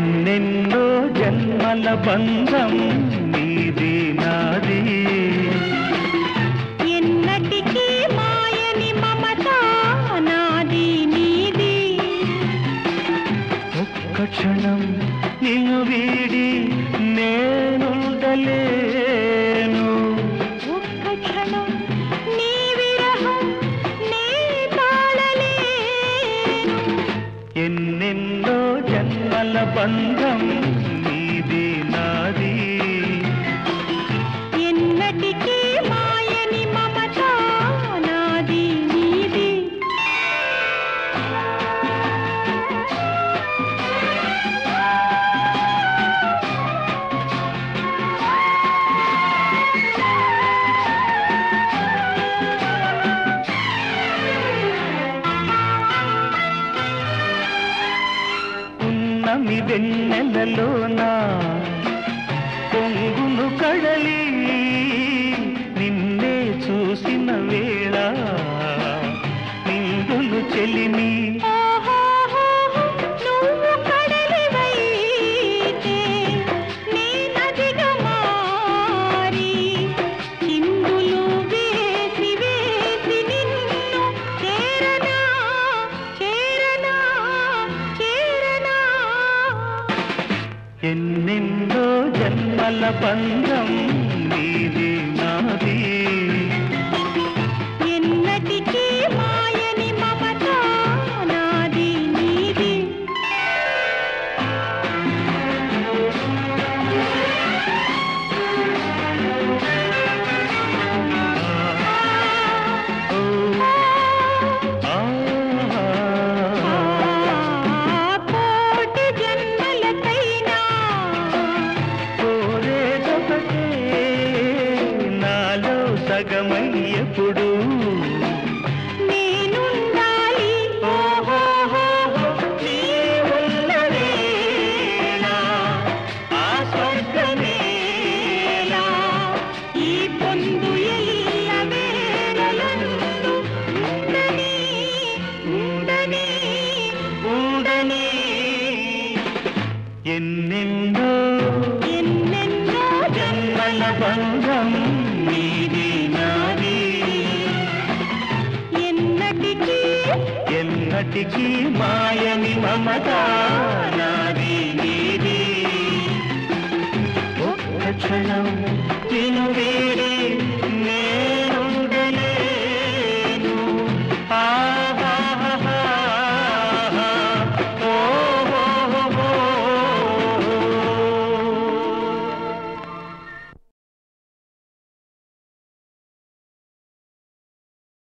ఎన్నెన్నో జన్మల బంధం నీది నాది ఎన్నటికీ మాయని మమత నాది నీది ఒక్క క్షణం నిన్ను వీడి నేనుండలేను ఒక్క క్షణం నీ విరహం నే తాళలేను ఎన్నెన్నో జన్మల బంధం నీది నాది ఎన్నటికీ మాయని మమత నాది నీది ఉన్నమి వెన్నెలలోనా పొంగును కడలి నిన్నే చూసిన వేళ నిందులు చెలిమి నువ్వు కడలివైతే నే నదిగా మారి చిందులు వేసి వేసి నిన్ను చేరనా చేరనా చేరనా ఎన్నెన్నో జన్మల బంధం నీది నాది ఎన్నటికీ మాయని మమత నాది నీది ఓ, ఆ, కోటి జన్మలకైనా కోరేదొకటే నాలో సగమయ్యప్పుడు నేనుండాలి నీ ఉన్న వేళ ఆ స్వర్గమేలా ఈ పొందు ఎల్ల వేళలందు ఉండని ఉండని ఉండని ఎన్నెన్నో ఎన్నెన్నో జన్మల బంధం నీది నాది ఎన్నటికీ ఎన్నటికీ మాయని మమత నాది నీది ఒక్క క్షణం నిన్ను